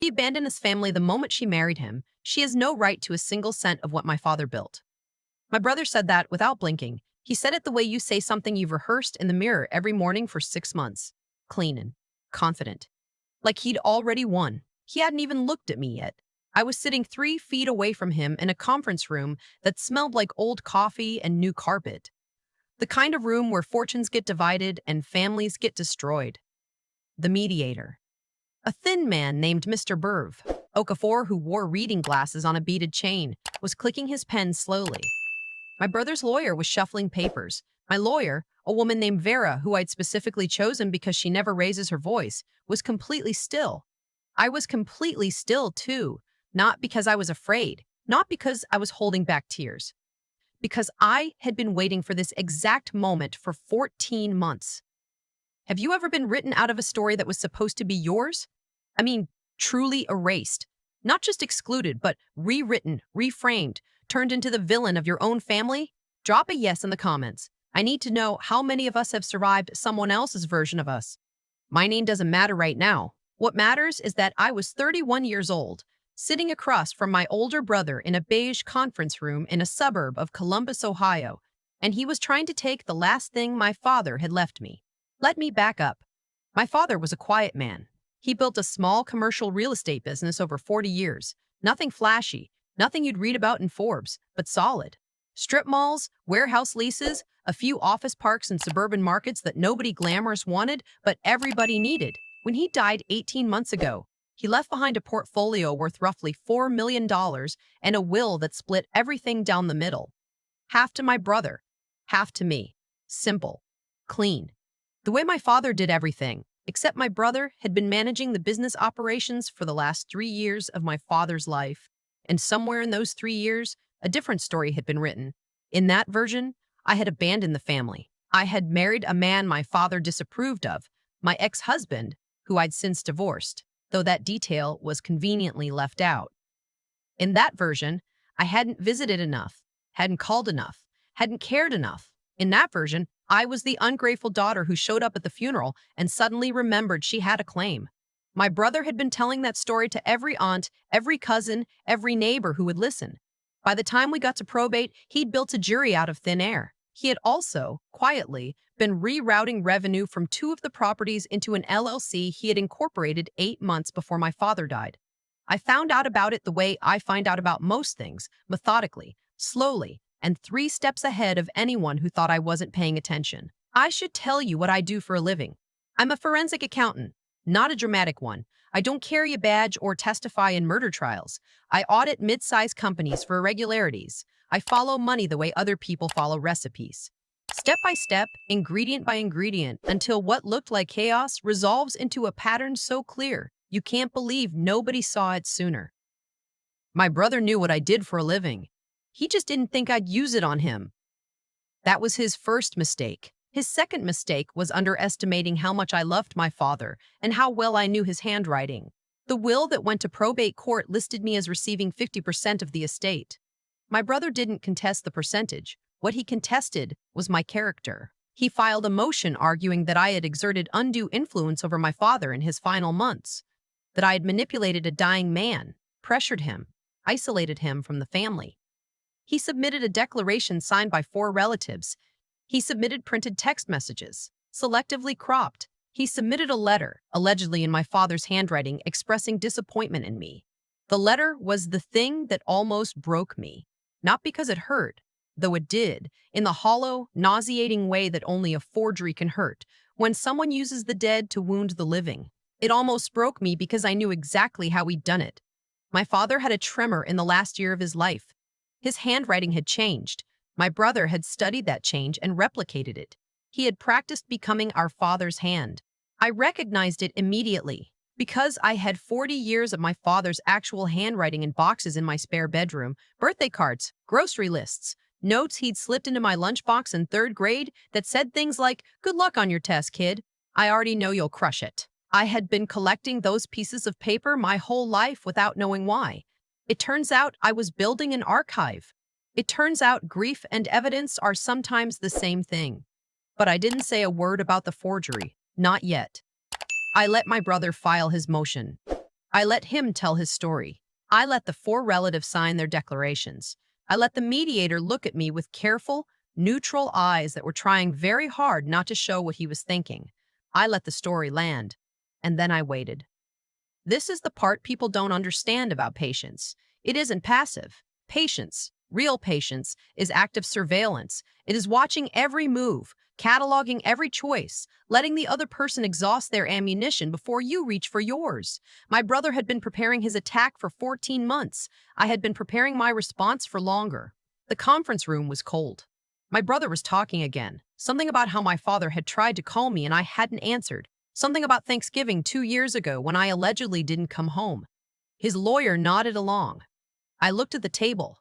He abandoned his family the moment she married him. She has no right to a single cent of what my father built. My brother said that without blinking. He said it the way you say something you've rehearsed in the mirror every morning for 6 months. Clean and confident. Like he'd already won. He hadn't even looked at me yet. I was sitting 3 feet away from him in a conference room that smelled like old coffee and new carpet. The kind of room where fortunes get divided and families get destroyed. The mediator. A thin man named Mr. Burv, Okafor, who wore reading glasses on a beaded chain, was clicking his pen slowly. My brother's lawyer was shuffling papers. My lawyer, a woman named Vera, who I'd specifically chosen because she never raises her voice, was completely still. I was completely still, too, not because I was afraid, not because I was holding back tears, because I had been waiting for this exact moment for 14 months. Have you ever been written out of a story that was supposed to be yours? I mean, truly erased. Not just excluded, but rewritten, reframed, turned into the villain of your own family? Drop a yes in the comments. I need to know how many of us have survived someone else's version of us. My name doesn't matter right now. What matters is that I was 31 years old, sitting across from my older brother in a beige conference room in a suburb of Columbus, Ohio, and he was trying to take the last thing my father had left me. Let me back up. My father was a quiet man. He built a small commercial real estate business over 40 years. Nothing flashy, nothing you'd read about in Forbes, but solid. Strip malls, warehouse leases, a few office parks in suburban markets that nobody glamorous wanted, but everybody needed. When he died 18 months ago, he left behind a portfolio worth roughly $4 million and a will that split everything down the middle. Half to my brother, half to me. Simple. Clean. The way my father did everything, except my brother had been managing the business operations for the last 3 years of my father's life. And somewhere in those 3 years, a different story had been written. In that version, I had abandoned the family. I had married a man my father disapproved of, my ex-husband, who I'd since divorced, though that detail was conveniently left out. In that version, I hadn't visited enough, hadn't called enough, hadn't cared enough. In that version, I was the ungrateful daughter who showed up at the funeral and suddenly remembered she had a claim. My brother had been telling that story to every aunt, every cousin, every neighbor who would listen. By the time we got to probate, he'd built a jury out of thin air. He had also, quietly, been rerouting revenue from 2 of the properties into an LLC he had incorporated 8 months before my father died. I found out about it the way I find out about most things, methodically, slowly, and 3 steps ahead of anyone who thought I wasn't paying attention. I should tell you what I do for a living. I'm a forensic accountant, not a dramatic one. I don't carry a badge or testify in murder trials. I audit mid-sized companies for irregularities. I follow money the way other people follow recipes. Step by step, ingredient by ingredient, until what looked like chaos resolves into a pattern so clear, you can't believe nobody saw it sooner. My brother knew what I did for a living. He just didn't think I'd use it on him. That was his first mistake. His second mistake was underestimating how much I loved my father and how well I knew his handwriting. The will that went to probate court listed me as receiving 50% of the estate. My brother didn't contest the percentage. What he contested was my character. He filed a motion arguing that I had exerted undue influence over my father in his final months, that I had manipulated a dying man, pressured him, isolated him from the family. He submitted a declaration signed by 4 relatives. He submitted printed text messages, selectively cropped. He submitted a letter, allegedly in my father's handwriting, expressing disappointment in me. The letter was the thing that almost broke me. Not because it hurt, though it did, in the hollow, nauseating way that only a forgery can hurt, when someone uses the dead to wound the living. It almost broke me because I knew exactly how he'd done it. My father had a tremor in the last year of his life. His handwriting had changed. My brother had studied that change and replicated it. He had practiced becoming our father's hand. I recognized it immediately. Because I had 40 years of my father's actual handwriting in boxes in my spare bedroom, birthday cards, grocery lists, notes he'd slipped into my lunchbox in 3rd grade that said things like, "Good luck on your test, kid. I already know you'll crush it." I had been collecting those pieces of paper my whole life without knowing why. It turns out I was building an archive. It turns out grief and evidence are sometimes the same thing. But I didn't say a word about the forgery. Not yet. I let my brother file his motion. I let him tell his story. I let the four relatives sign their declarations. I let the mediator look at me with careful, neutral eyes that were trying very hard not to show what he was thinking. I let the story land. And then I waited. This is the part people don't understand about patience. It isn't passive. Patience, real patience, is active surveillance. It is watching every move, cataloging every choice, letting the other person exhaust their ammunition before you reach for yours. My brother had been preparing his attack for 14 months. I had been preparing my response for longer. The conference room was cold. My brother was talking again. Something about how my father had tried to call me and I hadn't answered. Something about Thanksgiving 2 years ago when I allegedly didn't come home. His lawyer nodded along. I looked at the table.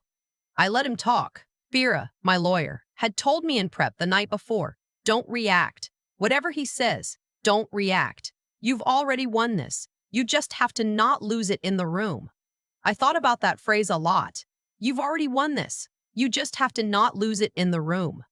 I let him talk. Vera, my lawyer, had told me in prep the night before, don't react. Whatever he says, don't react. You've already won this. You just have to not lose it in the room. I thought about that phrase a lot. You've already won this. You just have to not lose it in the room.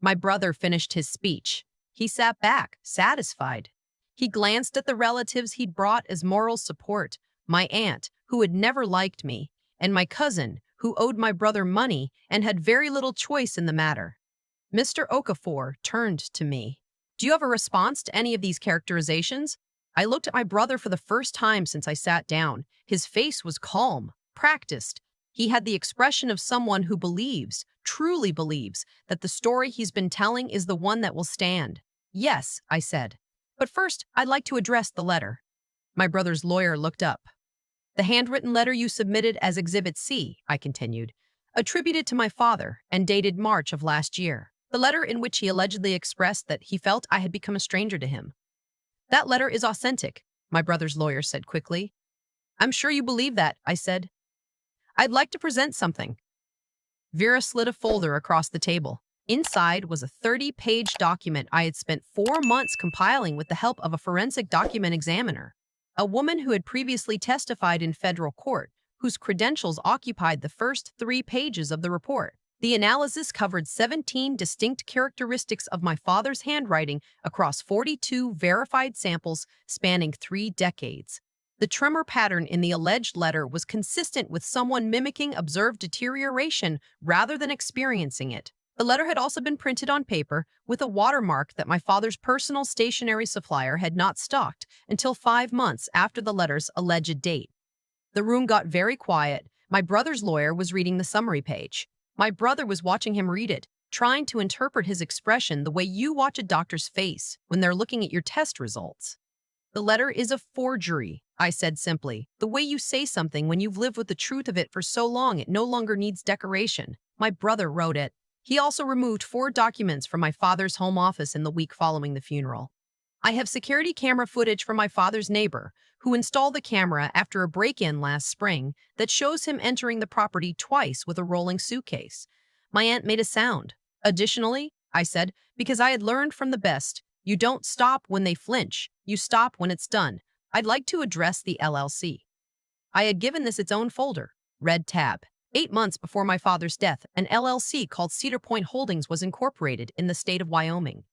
My brother finished his speech. He sat back, satisfied. He glanced at the relatives he'd brought as moral support, my aunt, who had never liked me, and my cousin, who owed my brother money and had very little choice in the matter. Mr. Okafor turned to me. Do you have a response to any of these characterizations? I looked at my brother for the first time since I sat down. His face was calm, practiced. He had the expression of someone who believes, truly believes, that the story he's been telling is the one that will stand. Yes, I said. But first, I'd like to address the letter. My brother's lawyer looked up. The handwritten letter you submitted as Exhibit C, I continued, attributed to my father and dated March of last year. The letter in which he allegedly expressed that he felt I had become a stranger to him. That letter is authentic, my brother's lawyer said quickly. I'm sure you believe that, I said. I'd like to present something. Vera slid a folder across the table. Inside was a 30-page document I had spent 4 months compiling with the help of a forensic document examiner, a woman who had previously testified in federal court, whose credentials occupied the first 3 pages of the report. The analysis covered 17 distinct characteristics of my father's handwriting across 42 verified samples spanning 3 decades. The tremor pattern in the alleged letter was consistent with someone mimicking observed deterioration rather than experiencing it. The letter had also been printed on paper with a watermark that my father's personal stationery supplier had not stocked until 5 months after the letter's alleged date. The room got very quiet. My brother's lawyer was reading the summary page. My brother was watching him read it, trying to interpret his expression the way you watch a doctor's face when they're looking at your test results. The letter is a forgery, I said simply. The way you say something when you've lived with the truth of it for so long it no longer needs decoration. My brother wrote it. He also removed 4 documents from my father's home office in the week following the funeral. I have security camera footage from my father's neighbor, who installed the camera after a break-in last spring that shows him entering the property twice with a rolling suitcase. My aunt made a sound. Additionally, I said, because I had learned from the best, you don't stop when they flinch, you stop when it's done. I'd like to address the LLC. I had given this its own folder, red tab. 8 months before my father's death, an LLC called Cedar Point Holdings was incorporated in the state of Wyoming.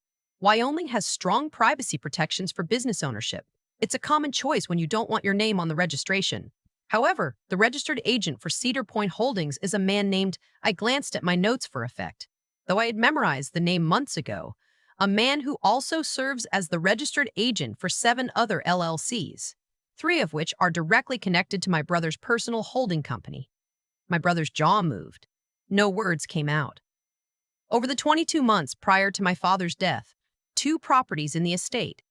Wyoming has strong privacy protections for business ownership. It's a common choice when you don't want your name on the registration. However, the registered agent for Cedar Point Holdings is a man named, I glanced at my notes for effect, though I had memorized the name months ago, a man who also serves as the registered agent for 7 other LLCs, 3 of which are directly connected to my brother's personal holding company. My brother's jaw moved. No words came out. Over the 22 months prior to my father's death, 2 properties in the estate,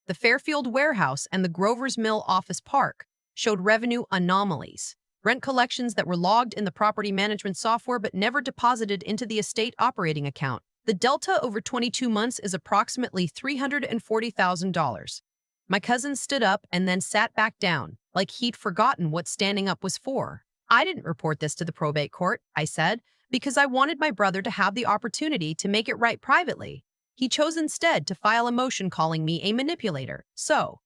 the Fairfield Warehouse and the Grover's Mill Office Park, showed revenue anomalies, rent collections that were logged in the property management software but never deposited into the estate operating account. The delta over 22 months is approximately $340,000. My cousin stood up and then sat back down, like he'd forgotten what standing up was for. I didn't report this to the probate court, I said, because I wanted my brother to have the opportunity to make it right privately. He chose instead to file a motion calling me a manipulator. So,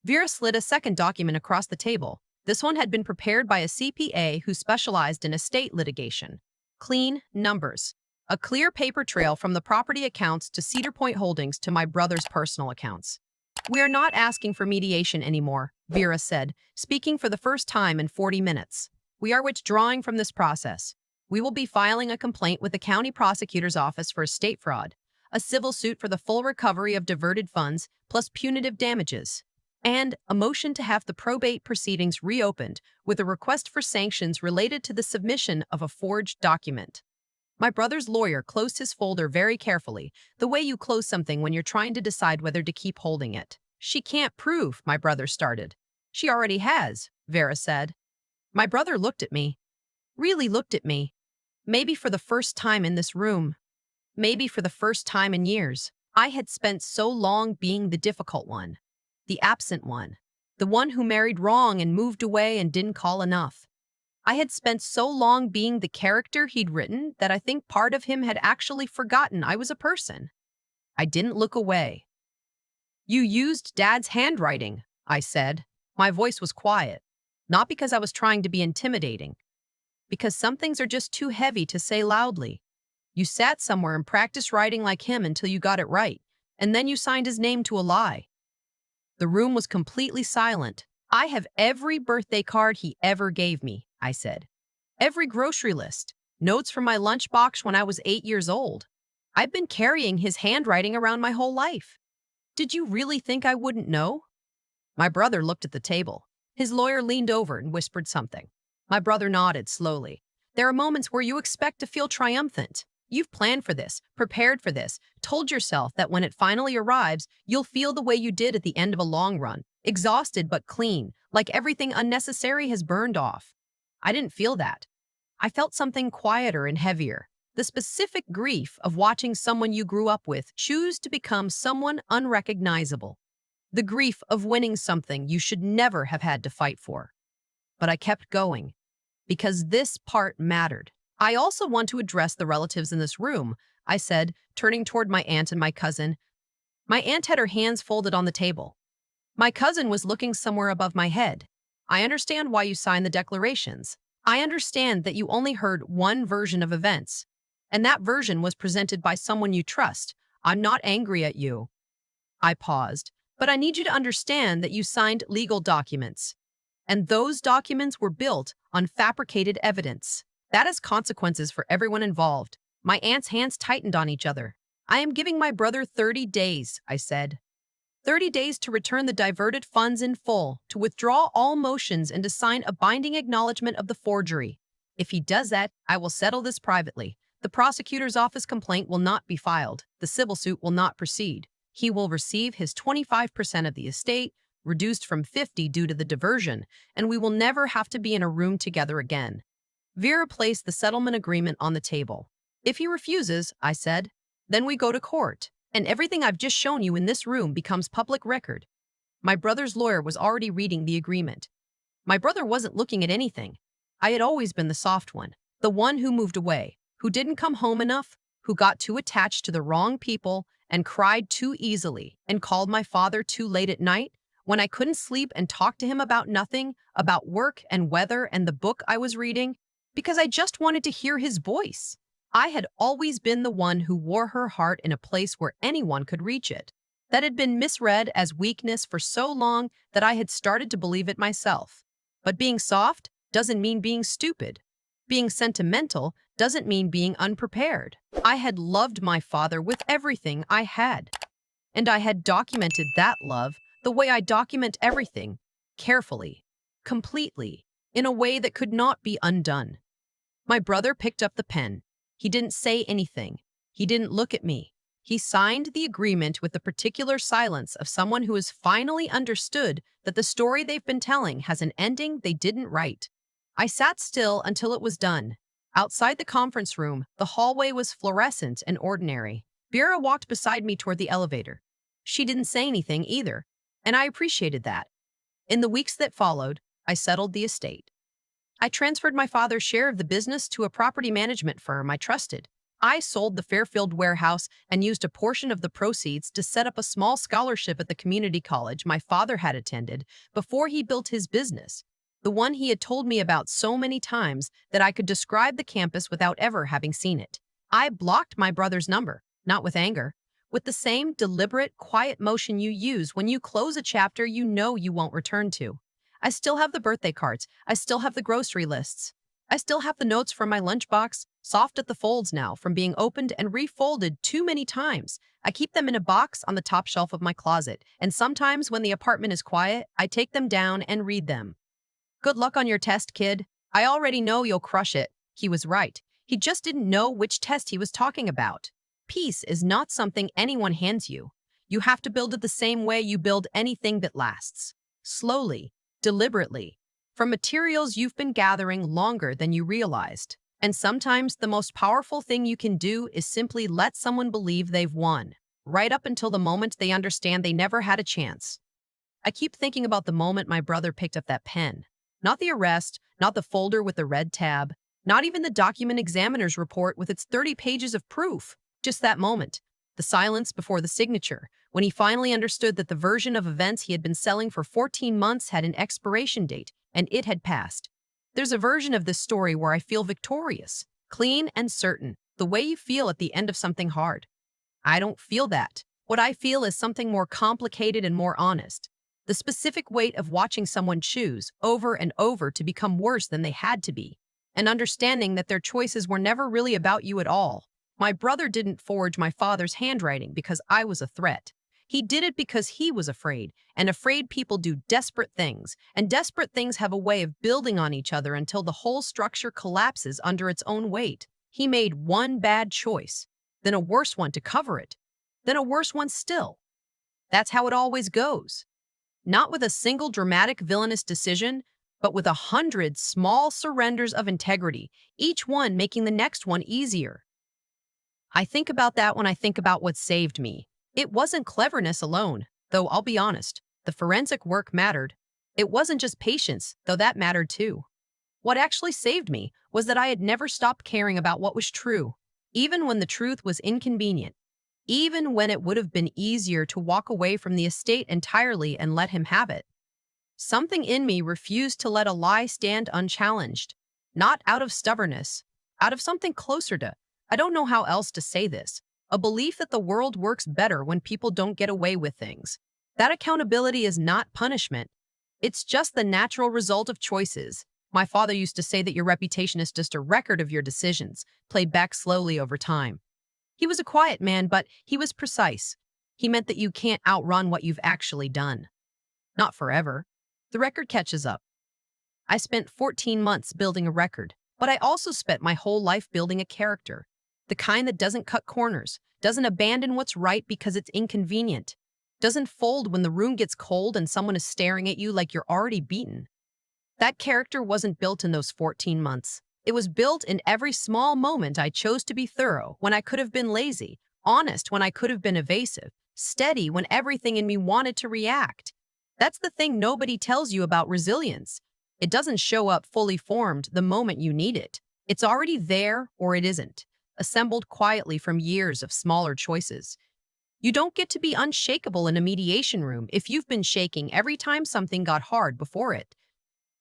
Vera slid a second document across the table. This one had been prepared by a CPA who specialized in estate litigation. Clean numbers. A clear paper trail from the property accounts to Cedar Point Holdings to my brother's personal accounts. We are not asking for mediation anymore, Vera said, speaking for the first time in 40 minutes. We are withdrawing from this process. We will be filing a complaint with the county prosecutor's office for estate fraud, a civil suit for the full recovery of diverted funds, plus punitive damages, and a motion to have the probate proceedings reopened with a request for sanctions related to the submission of a forged document. My brother's lawyer closed his folder very carefully, the way you close something when you're trying to decide whether to keep holding it. She can't prove, my brother started. She already has, Vera said. My brother looked at me. Really looked at me. Maybe for the first time in this room. Maybe for the first time in years. I had spent so long being the difficult one, the absent one, the one who married wrong and moved away and didn't call enough. I had spent so long being the character he'd written that I think part of him had actually forgotten I was a person. I didn't look away. You used Dad's handwriting, I said. My voice was quiet, not because I was trying to be intimidating, because some things are just too heavy to say loudly. You sat somewhere and practiced writing like him until you got it right, and then you signed his name to a lie. The room was completely silent. I have every birthday card he ever gave me, I said. Every grocery list, notes from my lunchbox when I was 8 years old. I've been carrying his handwriting around my whole life. Did you really think I wouldn't know? My brother looked at the table. His lawyer leaned over and whispered something. My brother nodded slowly. There are moments where you expect to feel triumphant. You've planned for this, prepared for this, told yourself that when it finally arrives, you'll feel the way you did at the end of a long run, exhausted but clean, like everything unnecessary has burned off. I didn't feel that. I felt something quieter and heavier. The specific grief of watching someone you grew up with choose to become someone unrecognizable. The grief of winning something you should never have had to fight for. But I kept going, because this part mattered. I also want to address the relatives in this room, I said, turning toward my aunt and my cousin. My aunt had her hands folded on the table. My cousin was looking somewhere above my head. I understand why you signed the declarations. I understand that you only heard one version of events, and that version was presented by someone you trust. I'm not angry at you. I paused, but I need you to understand that you signed legal documents, and those documents were built on fabricated evidence. That has consequences for everyone involved. My aunt's hands tightened on each other. I am giving my brother 30 days, I said. 30 days to return the diverted funds in full, to withdraw all motions and to sign a binding acknowledgement of the forgery. If he does that, I will settle this privately. The prosecutor's office complaint will not be filed. The civil suit will not proceed. He will receive his 25% of the estate, reduced from 50 due to the diversion, and we will never have to be in a room together again. Vera placed the settlement agreement on the table. If he refuses, I said, then we go to court, and everything I've just shown you in this room becomes public record. My brother's lawyer was already reading the agreement. My brother wasn't looking at anything. I had always been the soft one, the one who moved away, who didn't come home enough, who got too attached to the wrong people and cried too easily and called my father too late at night when I couldn't sleep and talk to him about nothing, about work and weather and the book I was reading, because I just wanted to hear his voice. I had always been the one who wore her heart in a place where anyone could reach it. That had been misread as weakness for so long that I had started to believe it myself. But being soft doesn't mean being stupid. Being sentimental doesn't mean being unprepared. I had loved my father with everything I had, and I had documented that love the way I document everything, carefully, completely, in a way that could not be undone. My brother picked up the pen. He didn't say anything. He didn't look at me. He signed the agreement with the particular silence of someone who has finally understood that the story they've been telling has an ending they didn't write. I sat still until it was done. Outside the conference room, the hallway was fluorescent and ordinary. Vera walked beside me toward the elevator. She didn't say anything either, and I appreciated that. In the weeks that followed, I settled the estate. I transferred my father's share of the business to a property management firm I trusted. I sold the Fairfield warehouse and used a portion of the proceeds to set up a small scholarship at the community college my father had attended before he built his business, the one he had told me about so many times that I could describe the campus without ever having seen it. I blocked my brother's number, not with anger, with the same deliberate, quiet motion you use when you close a chapter you know you won't return to. I still have the birthday cards. I still have the grocery lists. I still have the notes from my lunchbox, soft at the folds now from being opened and refolded too many times. I keep them in a box on the top shelf of my closet, and sometimes when the apartment is quiet, I take them down and read them. Good luck on your test, kid. I already know you'll crush it. He was right. He just didn't know which test he was talking about. Peace is not something anyone hands you. You have to build it the same way you build anything that lasts. Slowly, deliberately, from materials you've been gathering longer than you realized. And sometimes the most powerful thing you can do is simply let someone believe they've won, right up until the moment they understand they never had a chance. I keep thinking about the moment my brother picked up that pen. Not the arrest, not the folder with the red tab, not even the document examiner's report with its 30 pages of proof. Just that moment, the silence before the signature, when he finally understood that the version of events he had been selling for 14 months had an expiration date, and it had passed. There's a version of this story where I feel victorious, clean and certain, the way you feel at the end of something hard. I don't feel that. What I feel is something more complicated and more honest. The specific weight of watching someone choose over and over to become worse than they had to be, and understanding that their choices were never really about you at all. My brother didn't forge my father's handwriting because I was a threat. He did it because he was afraid, and afraid people do desperate things, and desperate things have a way of building on each other until the whole structure collapses under its own weight. He made one bad choice, then a worse one to cover it, then a worse one still. That's how it always goes. Not with a single dramatic villainous decision, but with 100 small surrenders of integrity, each one making the next one easier. I think about that when I think about what saved me. It wasn't cleverness alone, though I'll be honest, the forensic work mattered. It wasn't just patience, though that mattered too. What actually saved me was that I had never stopped caring about what was true, even when the truth was inconvenient. Even when it would have been easier to walk away from the estate entirely and let him have it. Something in me refused to let a lie stand unchallenged, not out of stubbornness, out of something closer to, I don't know how else to say this, a belief that the world works better when people don't get away with things. That accountability is not punishment. It's just the natural result of choices. My father used to say that your reputation is just a record of your decisions, played back slowly over time. He was a quiet man, but he was precise. He meant that you can't outrun what you've actually done. Not forever. The record catches up. I spent 14 months building a record, but I also spent my whole life building a character. The kind that doesn't cut corners, doesn't abandon what's right because it's inconvenient, doesn't fold when the room gets cold and someone is staring at you like you're already beaten. That character wasn't built in those 14 months. It was built in every small moment I chose to be thorough when I could have been lazy, honest when I could have been evasive, steady when everything in me wanted to react. That's the thing nobody tells you about resilience. It doesn't show up fully formed the moment you need it. It's already there or it isn't, assembled quietly from years of smaller choices. You don't get to be unshakable in a mediation room if you've been shaking every time something got hard before it.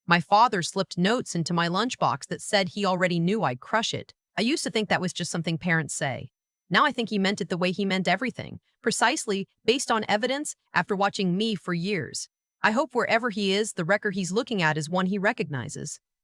My father slipped notes into my lunchbox that said he already knew I'd crush it. I used to think that was just something parents say. Now I think he meant it the way he meant everything, precisely based on evidence after watching me for years. I hope wherever he is, the record he's looking at is one he recognizes.